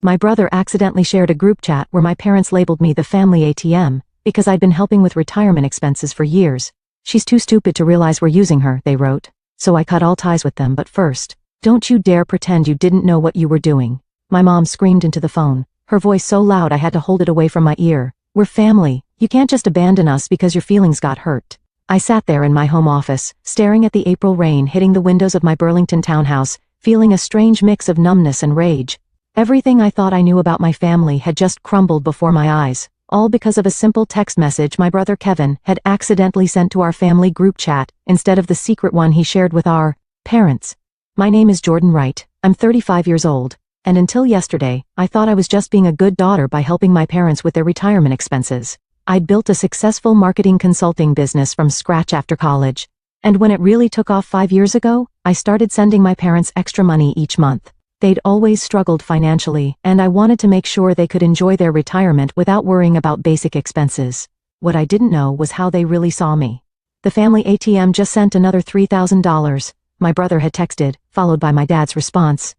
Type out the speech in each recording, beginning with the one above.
My brother accidentally shared a group chat where my parents labeled me the family ATM, because I'd been helping with retirement expenses for years. She's too stupid to realize we're using her, they wrote. So I cut all ties with them, but first, don't you dare pretend you didn't know what you were doing. My mom screamed into the phone, her voice so loud I had to hold it away from my ear. We're family. You can't just abandon us because your feelings got hurt. I sat there in my home office, staring at the April rain hitting the windows of my Burlington townhouse, feeling a strange mix of numbness and rage. Everything I thought I knew about my family had just crumbled before my eyes, all because of a simple text message my brother Kevin had accidentally sent to our family group chat, instead of the secret one he shared with our parents. My name is Jordan Wright. I'm 35 years old, and until yesterday, I thought I was just being a good daughter by helping my parents with their retirement expenses. I'd built a successful marketing consulting business from scratch after college, and when it really took off 5 years ago, I started sending my parents extra money each month. They'd always struggled financially, and I wanted to make sure they could enjoy their retirement without worrying about basic expenses. What I didn't know was how they really saw me. The family ATM just sent another $3,000, my brother had texted, followed by my dad's response.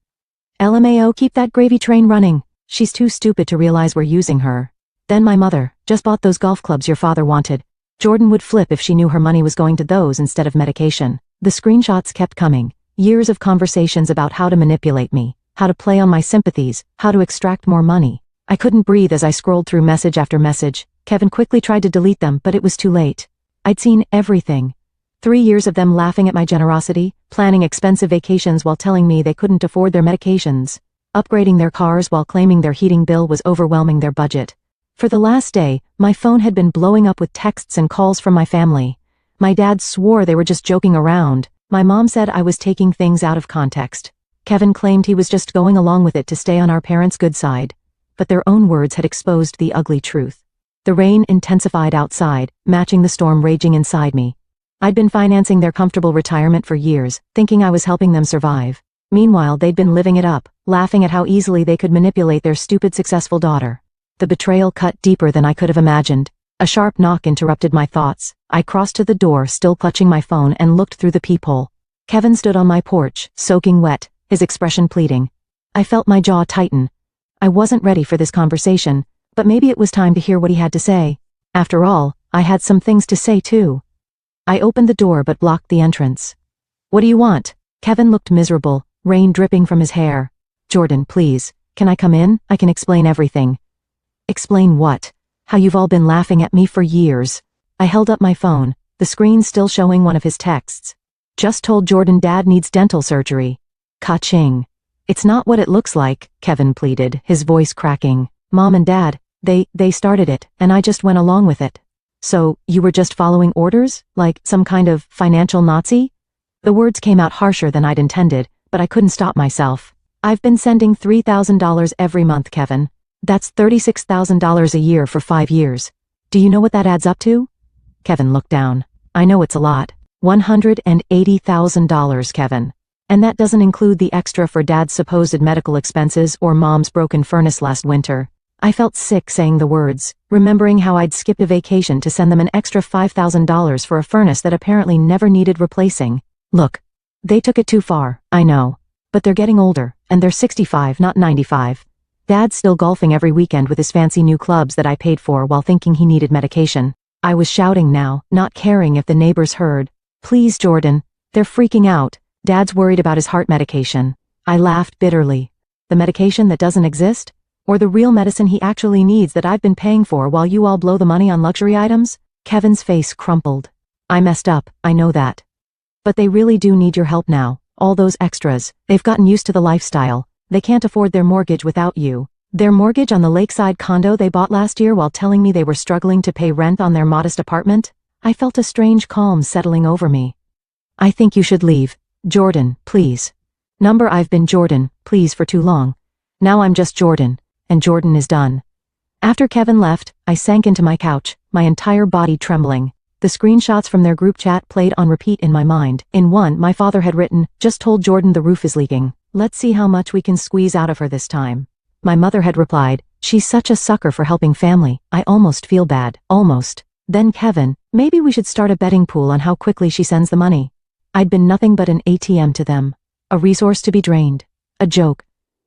LMAO, keep that gravy train running. She's too stupid to realize we're using her. Then my mother, just bought those golf clubs your father wanted. Jordan would flip if she knew her money was going to those instead of medication. The screenshots kept coming. Years of conversations about how to manipulate me, how to play on my sympathies, how to extract more money. I couldn't breathe as I scrolled through message after message. Kevin quickly tried to delete them, but it was too late. I'd seen everything. 3 years of them laughing at my generosity, planning expensive vacations while telling me they couldn't afford their medications, upgrading their cars while claiming their heating bill was overwhelming their budget. For the last day, my phone had been blowing up with texts and calls from my family. My dad swore they were just joking around. My mom said I was taking things out of context. Kevin claimed he was just going along with it to stay on our parents' good side. But their own words had exposed the ugly truth. The rain intensified outside, matching the storm raging inside me. I'd been financing their comfortable retirement for years, thinking I was helping them survive. Meanwhile, they'd been living it up, laughing at how easily they could manipulate their stupid successful daughter. The betrayal cut deeper than I could have imagined. A sharp knock interrupted my thoughts. I crossed to the door, still clutching my phone, and looked through the peephole. Kevin stood on my porch, soaking wet, his expression pleading. I felt my jaw tighten. I wasn't ready for this conversation, but maybe it was time to hear what he had to say. After all, I had some things to say too. I opened the door but blocked the entrance. What do you want? Kevin looked miserable, rain dripping from his hair. Jordan, please, can I come in? I can explain everything. Explain what? How you've all been laughing at me for years. I held up my phone, the screen still showing one of his texts. Just told Jordan Dad needs dental surgery. Ka-ching. It's not what it looks like, Kevin pleaded, his voice cracking. Mom and Dad, they started it, and I just went along with it. So, you were just following orders? Like some kind of financial Nazi? The words came out harsher than I'd intended, but I couldn't stop myself. I've been sending $3,000 every month, Kevin. That's $36,000 a year for 5 years. Do you know what that adds up to? Kevin looked down. I know it's a lot. $180,000, Kevin. And that doesn't include the extra for Dad's supposed medical expenses or Mom's broken furnace last winter. I felt sick saying the words, remembering how I'd skipped a vacation to send them an extra $5,000 for a furnace that apparently never needed replacing. Look, they took it too far, I know. But they're getting older, and they're 65, not 95. Dad's still golfing every weekend with his fancy new clubs that I paid for while thinking he needed medication. I was shouting now, not caring if the neighbors heard. Please, Jordan. They're freaking out. Dad's worried about his heart medication. I laughed bitterly. The medication that doesn't exist? Or the real medicine he actually needs that I've been paying for while you all blow the money on luxury items? Kevin's face crumpled. I messed up, I know that. But they really do need your help now. All those extras, they've gotten used to the lifestyle. They can't afford their mortgage without you. Their mortgage on the lakeside condo they bought last year while telling me they were struggling to pay rent on their modest apartment? I felt a strange calm settling over me. I think you should leave. Jordan, please. I've been Jordan, please, for too long. Now I'm just Jordan, and Jordan is done. After Kevin left, I sank into my couch, my entire body trembling. The screenshots from their group chat played on repeat in my mind. In one, my father had written, just told Jordan the roof is leaking. Let's see how much we can squeeze out of her this time. My mother had replied, she's such a sucker for helping family, I almost feel bad, almost. Then Kevin, maybe we should start a betting pool on how quickly she sends the money. I'd been nothing but an ATM to them. A resource to be drained. A joke.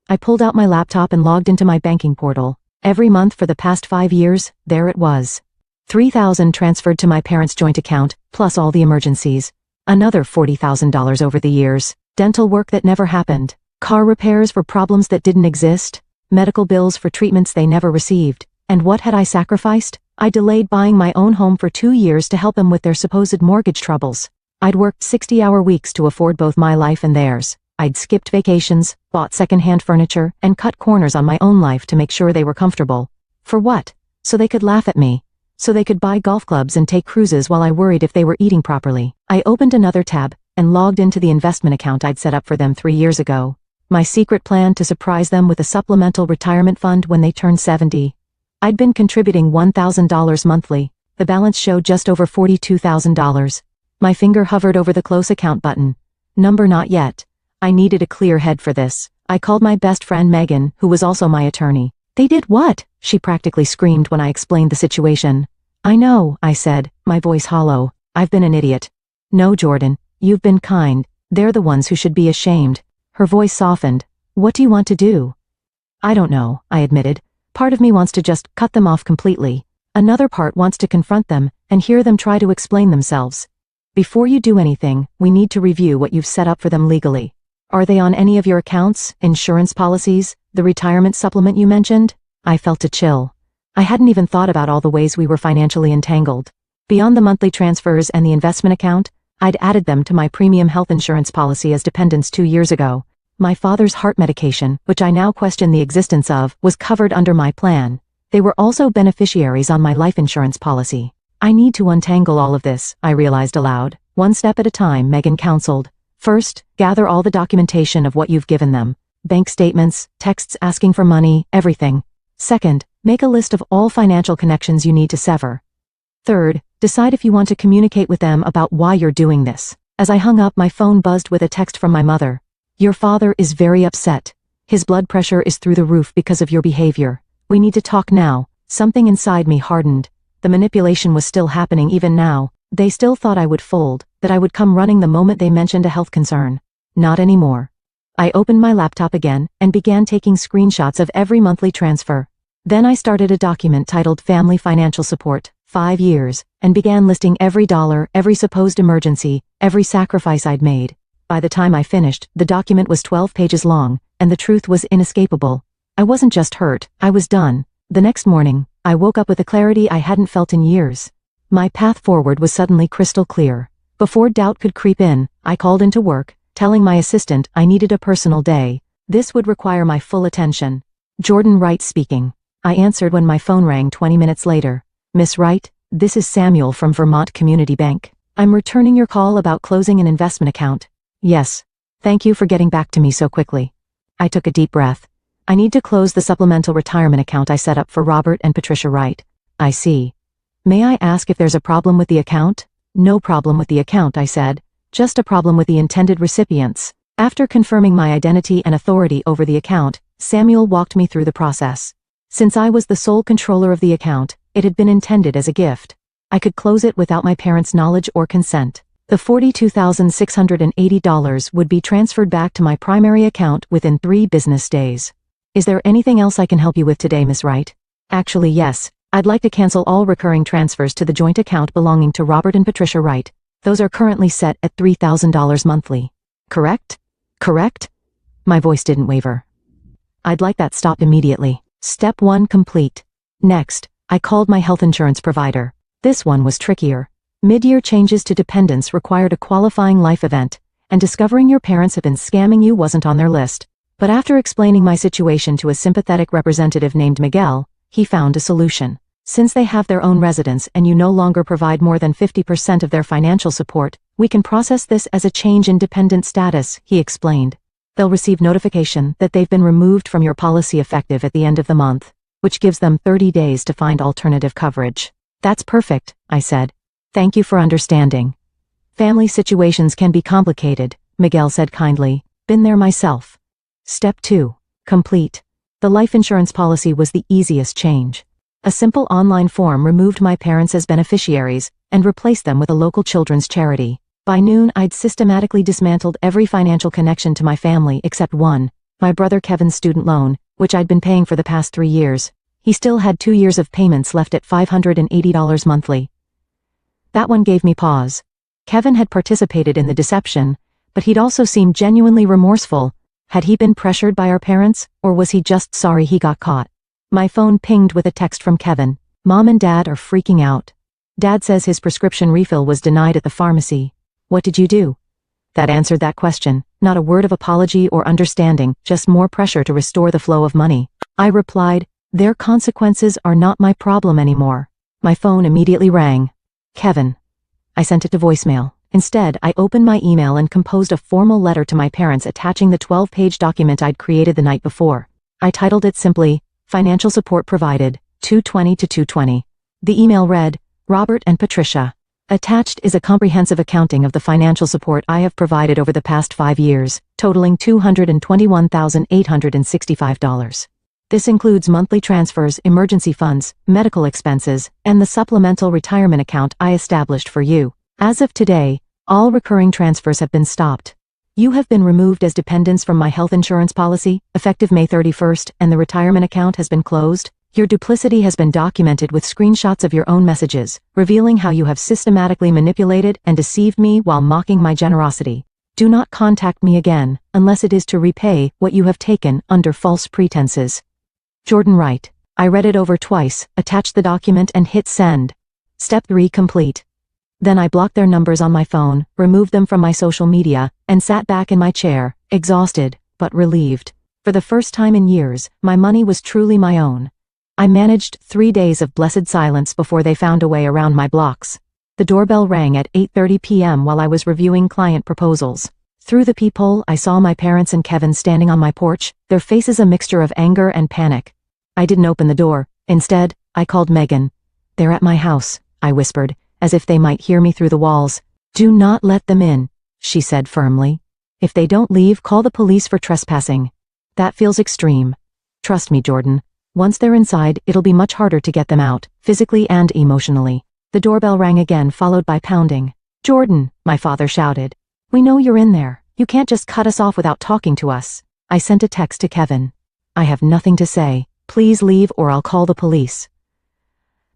I pulled out my laptop and logged into my banking portal. Every month for the past 5 years, there it was. $3,000 transferred to my parents' joint account, plus all the emergencies. Another $40,000 over the years. Dental work that never happened. Car repairs for problems that didn't exist. Medical bills for treatments they never received. And what had I sacrificed? I delayed buying my own home for 2 years to help them with their supposed mortgage troubles. I'd worked 60-hour weeks to afford both my life and theirs. I'd skipped vacations, bought second-hand furniture, and cut corners on my own life to make sure they were comfortable. For what? So they could laugh at me. So they could buy golf clubs and take cruises while I worried if they were eating properly. I opened another tab and logged into the investment account I'd set up for them 3 years ago. My secret plan to surprise them with a supplemental retirement fund when they turned 70. I'd been contributing $1,000 monthly. The balance showed just over $42,000. My finger hovered over the close account button. Number not yet. I needed a clear head for this. I called my best friend Megan, who was also my attorney. They did what? She practically screamed when I explained the situation. I know, I said, my voice hollow. I've been an idiot. No, Jordan, you've been kind. They're the ones who should be ashamed. Her voice softened. What do you want to do? I don't know, I admitted. Part of me wants to just cut them off completely. Another part wants to confront them and hear them try to explain themselves. Before you do anything, we need to review what you've set up for them legally. Are they on any of your accounts, insurance policies, the retirement supplement you mentioned? I felt a chill. I hadn't even thought about all the ways we were financially entangled. Beyond the monthly transfers and the investment account, I'd added them to my premium health insurance policy as dependents 2 years ago. My father's heart medication, which I now question the existence of, was covered under my plan. They were also beneficiaries on my life insurance policy. I need to untangle all of this, I realized aloud. One step at a time, Megan counseled. First, gather all the documentation of what you've given them. Bank statements, texts asking for money, everything. Second, make a list of all financial connections you need to sever. Third, decide if you want to communicate with them about why you're doing this. As I hung up, my phone buzzed with a text from my mother. Your father is very upset. His blood pressure is through the roof because of your behavior. We need to talk now. Something inside me hardened. The manipulation was still happening even now. They still thought I would fold, that I would come running the moment they mentioned a health concern. Not anymore. I opened my laptop again and began taking screenshots of every monthly transfer. Then I started a document titled Family Financial Support, 5 years, and began listing every dollar, every supposed emergency, every sacrifice I'd made. By the time I finished, the document was 12 pages long, and the truth was inescapable. I wasn't just hurt, I was done. The next morning, I woke up with a clarity I hadn't felt in years. My path forward was suddenly crystal clear. Before doubt could creep in, I called into work, telling my assistant I needed a personal day. This would require my full attention. Jordan Wright speaking. I answered when my phone rang 20 minutes later. Miss Wright, this is Samuel from Vermont Community Bank. I'm returning your call about closing an investment account. Yes. Thank you for getting back to me so quickly. I took a deep breath. I need to close the supplemental retirement account I set up for Robert and Patricia Wright. I see. May I ask if there's a problem with the account? No problem with the account, I said. Just a problem with the intended recipients. After confirming my identity and authority over the account, Samuel walked me through the process. Since I was the sole controller of the account, it had been intended as a gift. I could close it without my parents' knowledge or consent. The $42,680 would be transferred back to my primary account within 3 business days. Is there anything else I can help you with today, Miss Wright? Actually, yes. I'd like to cancel all recurring transfers to the joint account belonging to Robert and Patricia Wright. Those are currently set at $3,000 monthly. Correct? Correct? My voice didn't waver. I'd like that stopped immediately. Step 1 complete. Next, I called my health insurance provider. This one was trickier. Mid-year changes to dependents required a qualifying life event, and discovering your parents have been scamming you wasn't on their list. But after explaining my situation to a sympathetic representative named Miguel, he found a solution. Since they have their own residence and you no longer provide more than 50% of their financial support, we can process this as a change in dependent status, he explained. They'll receive notification that they've been removed from your policy effective at the end of the month, which gives them 30 days to find alternative coverage. That's perfect, I said. Thank you for understanding. Family situations can be complicated, Miguel said kindly. Been there myself. Step 2. Complete. The life insurance policy was the easiest change. A simple online form removed my parents as beneficiaries and replaced them with a local children's charity. By noon, I'd systematically dismantled every financial connection to my family except one, My brother Kevin's student loan, which I'd been paying for the past 3 years. He still had 2 years of payments left at $580 monthly. That one gave me pause. Kevin had participated in the deception, but he'd also seemed genuinely remorseful. Had he been pressured by our parents, or was he just sorry he got caught? My phone pinged with a text from Kevin. Mom and Dad are freaking out. Dad says his prescription refill was denied at the pharmacy. What did you do? That answered that question. Not a word of apology or understanding, just more pressure to restore the flow of money. I replied, their consequences are not my problem anymore. My phone immediately rang. Kevin. I sent it to voicemail. Instead, I opened my email and composed a formal letter to my parents attaching the 12-page document I'd created the night before. I titled it simply, Financial Support Provided, 2/20 to 2/20. The email read, Robert and Patricia. Attached is a comprehensive accounting of the financial support I have provided over the past 5 years, totaling $221,865. This includes monthly transfers, emergency funds, medical expenses, and the supplemental retirement account I established for you. As of today, all recurring transfers have been stopped. You have been removed as dependents from my health insurance policy, effective May 31st, and the retirement account has been closed. Your duplicity has been documented with screenshots of your own messages, revealing how you have systematically manipulated and deceived me while mocking my generosity. Do not contact me again, unless it is to repay what you have taken under false pretenses. Jordan Wright. I read it over twice, attached the document and hit send. Step 3 complete. Then I blocked their numbers on my phone, removed them from my social media, and sat back in my chair, exhausted, but relieved. For the first time in years, my money was truly my own. I managed 3 days of blessed silence before they found a way around my blocks. The doorbell rang at 8:30 p.m. while I was reviewing client proposals. Through the peephole, I saw my parents and Kevin standing on my porch, their faces a mixture of anger and panic. I didn't open the door. Instead, I called Megan. They're at my house, I whispered, as if they might hear me through the walls. Do not let them in, she said firmly. If they don't leave, call the police for trespassing. That feels extreme. Trust me, Jordan. Once they're inside, it'll be much harder to get them out, physically and emotionally. The doorbell rang again, followed by pounding. Jordan, my father shouted. We know you're in there. You can't just cut us off without talking to us. I sent a text to Kevin. I have nothing to say. Please leave or I'll call the police.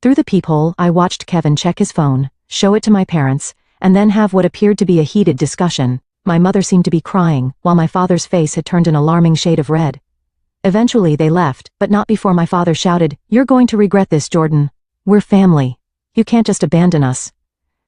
Through the peephole, I watched Kevin check his phone, show it to my parents, and then have what appeared to be a heated discussion. My mother seemed to be crying, while my father's face had turned an alarming shade of red. Eventually they left, but not before my father shouted, You're going to regret this, Jordan. We're family. You can't just abandon us.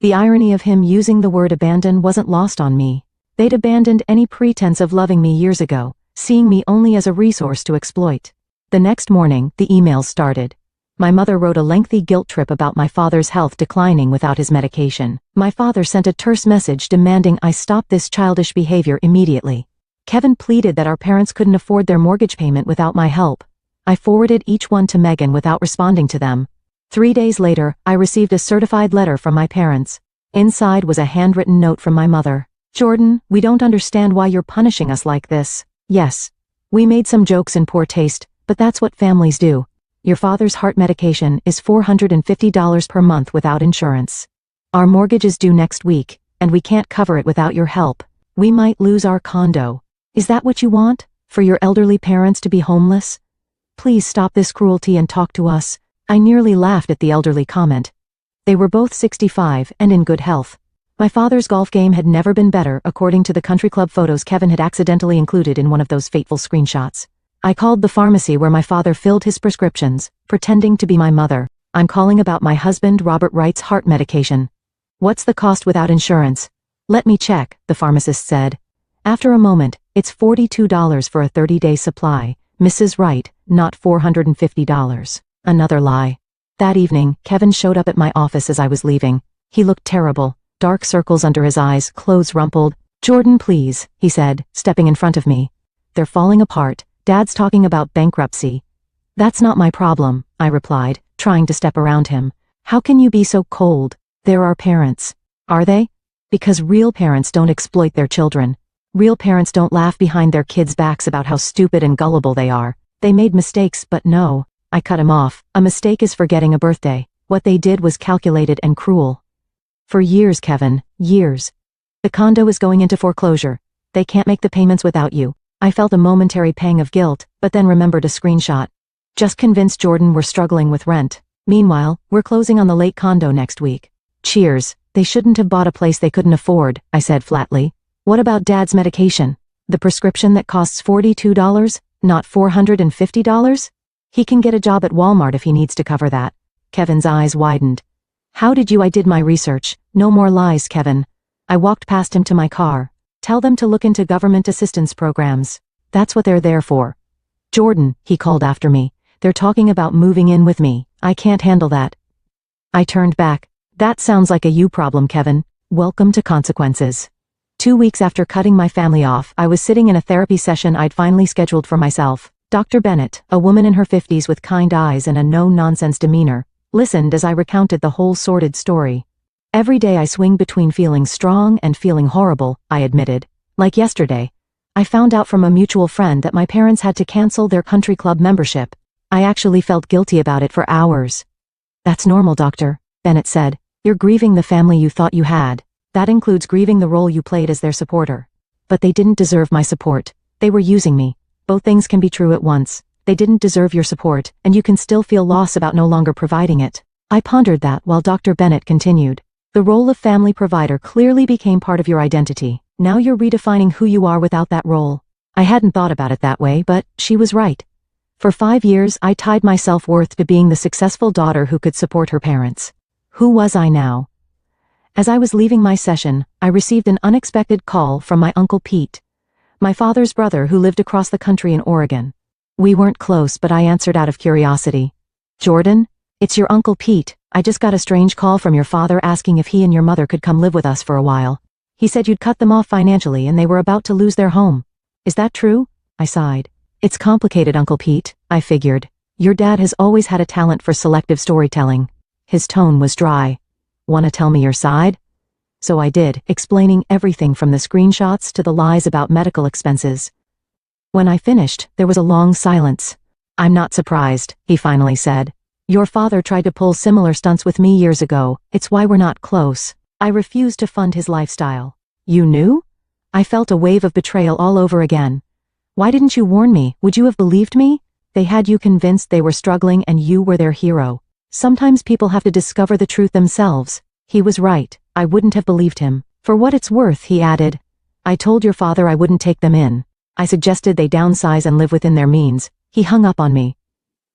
The irony of him using the word abandon wasn't lost on me. They'd abandoned any pretense of loving me years ago, seeing me only as a resource to exploit. The next morning, the emails started. My mother wrote a lengthy guilt trip about my father's health declining without his medication. My father sent a terse message demanding I stop this childish behavior immediately. Kevin pleaded that our parents couldn't afford their mortgage payment without my help. I forwarded each one to Megan without responding to them. 3 days later, I received a certified letter from my parents. Inside was a handwritten note from my mother. Jordan, we don't understand why you're punishing us like this. Yes. We made some jokes in poor taste, but that's what families do. Your father's heart medication is $450 per month without insurance. Our mortgage is due next week, and we can't cover it without your help. We might lose our condo. Is that what you want? For your elderly parents to be homeless? Please stop this cruelty and talk to us. I nearly laughed at the elderly comment. They were both 65 and in good health. My father's golf game had never been better, according to the country club photos Kevin had accidentally included in one of those fateful screenshots. I called the pharmacy where my father filled his prescriptions, pretending to be my mother. I'm calling about my husband Robert Wright's heart medication. What's the cost without insurance? Let me check, the pharmacist said. After a moment, it's $42 for a 30-day supply. Mrs. Wright, not $450. Another lie. That evening, Kevin showed up at my office as I was leaving. He looked terrible, dark circles under his eyes, clothes rumpled. Jordan, please, he said, stepping in front of me. They're falling apart. Dad's talking about bankruptcy. That's not my problem, I replied, trying to step around him. How can you be so cold? They're our parents. Are they? Because real parents don't exploit their children. Real parents don't laugh behind their kids' backs about how stupid and gullible they are. They made mistakes, but no. I cut him off. A mistake is forgetting a birthday. What they did was calculated and cruel. For years, Kevin, years. The condo is going into foreclosure. They can't make the payments without you. I felt a momentary pang of guilt, but then remembered a screenshot. Just convinced Jordan we're struggling with rent. Meanwhile, we're closing on the lake condo next week. Cheers. They shouldn't have bought a place they couldn't afford, I said flatly. What about Dad's medication? The prescription that costs $42, not $450? He can get a job at Walmart if he needs to cover that. Kevin's eyes widened. How did you? I did my research. No more lies, Kevin. I walked past him to my car. Tell them to look into government assistance programs. That's what they're there for. Jordan, he called after me. They're talking about moving in with me. I can't handle that. I turned back. That sounds like a you problem, Kevin. Welcome to consequences. 2 weeks after cutting my family off, I was sitting in a therapy session I'd finally scheduled for myself. Dr. Bennett, a woman in her 50s with kind eyes and a no-nonsense demeanor, listened as I recounted the whole sordid story. Every day I swing between feeling strong and feeling horrible, I admitted. Like yesterday, I found out from a mutual friend that my parents had to cancel their country club membership. I actually felt guilty about it for hours. That's normal, Doctor, Bennett said. You're grieving the family you thought you had. That includes grieving the role you played as their supporter. But they didn't deserve my support. They were using me. Both things can be true at once. They didn't deserve your support, and you can still feel loss about no longer providing it. I pondered that while Dr. Bennett continued. The role of family provider clearly became part of your identity. Now you're redefining who you are without that role. I hadn't thought about it that way, but she was right. For 5 years, I tied my self-worth to being the successful daughter who could support her parents. Who was I now? As I was leaving my session, I received an unexpected call from my Uncle Pete, my father's brother who lived across the country in Oregon. We weren't close, but I answered out of curiosity. Jordan, it's your Uncle Pete. I just got a strange call from your father asking if he and your mother could come live with us for a while. He said you'd cut them off financially and they were about to lose their home. Is that true? I sighed. It's complicated, Uncle Pete, I figured. Your dad has always had a talent for selective storytelling. His tone was dry. Wanna tell me your side? So I did, explaining everything from the screenshots to the lies about medical expenses. When I finished, there was a long silence. I'm not surprised, he finally said. Your father tried to pull similar stunts with me years ago. It's why we're not close. I refused to fund his lifestyle. You knew? I felt a wave of betrayal all over again. Why didn't you warn me? Would you have believed me? They had you convinced they were struggling and you were their hero. Sometimes people have to discover the truth themselves. He was right. I wouldn't have believed him. For what it's worth, he added. I told your father I wouldn't take them in. I suggested they downsize and live within their means. He hung up on me.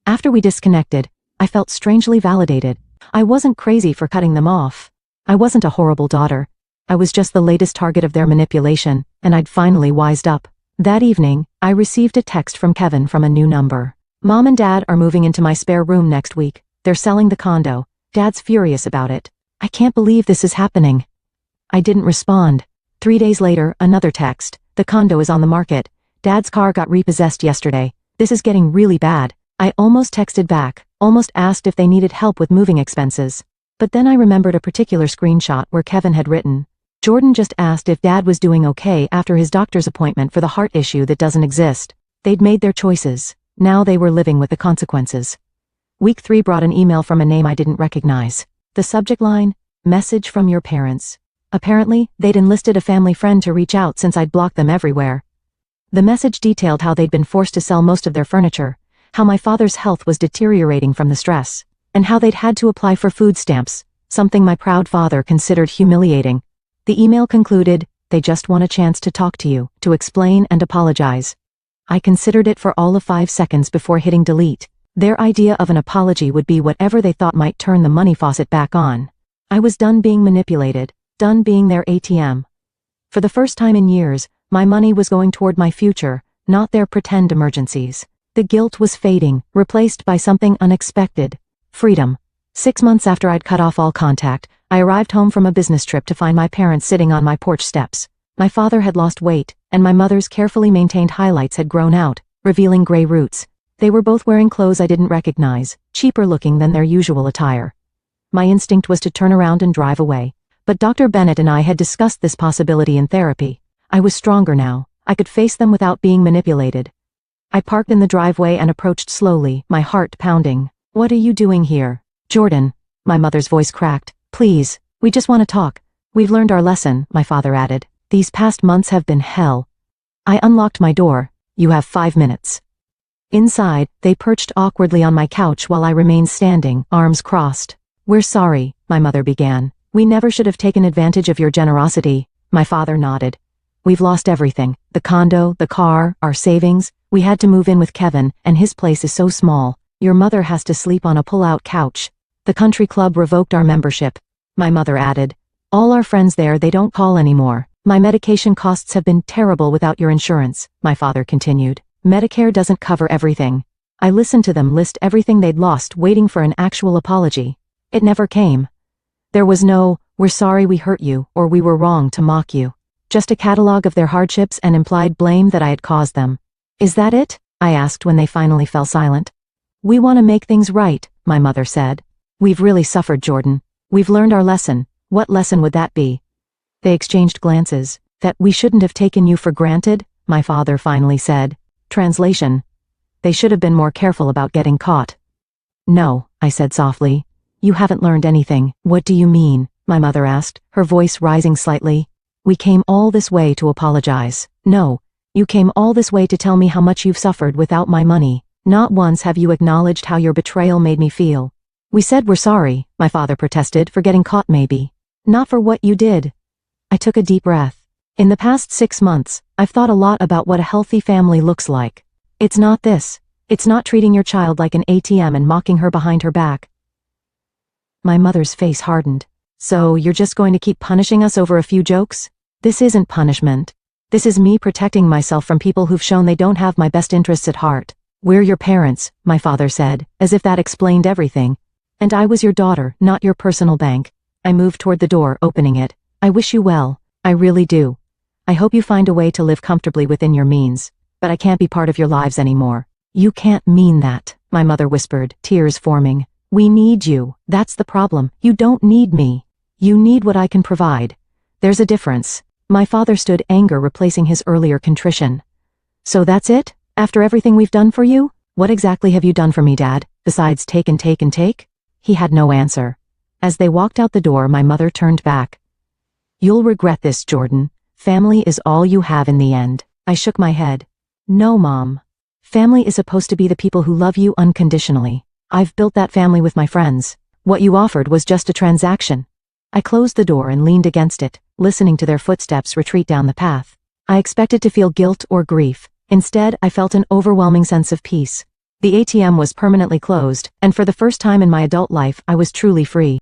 After we disconnected, I felt strangely validated. I wasn't crazy for cutting them off. I wasn't a horrible daughter. I was just the latest target of their manipulation, and I'd finally wised up. That evening, I received a text from Kevin from a new number. Mom and Dad are moving into my spare room next week. They're selling the condo. Dad's furious about it. I can't believe this is happening. I didn't respond. 3 days later, another text. The condo is on the market. Dad's car got repossessed yesterday. This is getting really bad. I almost texted back, almost asked if they needed help with moving expenses. But then I remembered a particular screenshot where Kevin had written, Jordan just asked if Dad was doing okay after his doctor's appointment for the heart issue that doesn't exist. They'd made their choices. Now they were living with the consequences. Week 3 brought an email from a name I didn't recognize. The subject line, message from your parents. Apparently, they'd enlisted a family friend to reach out since I'd blocked them everywhere. The message detailed how they'd been forced to sell most of their furniture, how my father's health was deteriorating from the stress, and how they'd had to apply for food stamps, something my proud father considered humiliating. The email concluded, they just want a chance to talk to you, to explain and apologize. I considered it for all of 5 seconds before hitting delete. Their idea of an apology would be whatever they thought might turn the money faucet back on. I was done being manipulated, done being their ATM. For the first time in years, my money was going toward my future, not their pretend emergencies. The guilt was fading, replaced by something unexpected. Freedom. 6 months after I'd cut off all contact, I arrived home from a business trip to find my parents sitting on my porch steps. My father had lost weight, and my mother's carefully maintained highlights had grown out, revealing gray roots. They were both wearing clothes I didn't recognize, cheaper looking than their usual attire. My instinct was to turn around and drive away, but Dr. Bennett and I had discussed this possibility in therapy. I was stronger now. I could face them without being manipulated. I parked in the driveway and approached slowly, my heart pounding. What are you doing here? Jordan, my mother's voice cracked. Please, we just want to talk. We've learned our lesson, my father added. These past months have been hell. I unlocked my door, You have 5 minutes. Inside, they perched awkwardly on my couch while I remained standing, arms crossed. We're sorry, my mother began. We never should have taken advantage of your generosity. My father nodded. We've lost everything. The condo, the car, our savings. We had to move in with Kevin, and his place is so small. Your mother has to sleep on a pull-out couch. The country club revoked our membership. My mother added. All our friends there, they don't call anymore. My medication costs have been terrible without your insurance, my father continued. Medicare doesn't cover everything. I listened to them list everything they'd lost, waiting for an actual apology. It never came. There was no, we're sorry we hurt you, or we were wrong to mock you. Just a catalog of their hardships and implied blame that I had caused them. Is that it? I asked when they finally fell silent. We want to make things right, my mother said. We've really suffered, Jordan. We've learned our lesson. What lesson would that be? They exchanged glances. That we shouldn't have taken you for granted, my father finally said. Translation. They should have been more careful about getting caught. No, I said softly. You haven't learned anything. What do you mean? My mother asked, her voice rising slightly. We came all this way to apologize. No, you came all this way to tell me how much you've suffered without my money. Not once have you acknowledged how your betrayal made me feel. We said we're sorry, my father protested, for getting caught maybe. Not for what you did. I took a deep breath. In the past 6 months, I've thought a lot about what a healthy family looks like. It's not this. It's not treating your child like an ATM and mocking her behind her back. My mother's face hardened. So, you're just going to keep punishing us over a few jokes? This isn't punishment. This is me protecting myself from people who've shown they don't have my best interests at heart. We're your parents, my father said, as if that explained everything. And I was your daughter, not your personal bank. I moved toward the door, opening it. I wish you well. I really do. I hope you find a way to live comfortably within your means, but I can't be part of your lives anymore. You can't mean that, my mother whispered, tears forming. We need you. That's the problem. You don't need me. You need what I can provide. There's a difference. My father stood, anger replacing his earlier contrition. So that's it? After everything we've done for you? What exactly have you done for me, Dad, besides take and take and take? He had no answer. As they walked out the door, my mother turned back. You'll regret this, Jordan. Family is all you have in the end. I shook my head. No, Mom. Family is supposed to be the people who love you unconditionally. I've built that family with my friends. What you offered was just a transaction. I closed the door and leaned against it, listening to their footsteps retreat down the path. I expected to feel guilt or grief. Instead, I felt an overwhelming sense of peace. The ATM was permanently closed, and for the first time in my adult life, I was truly free.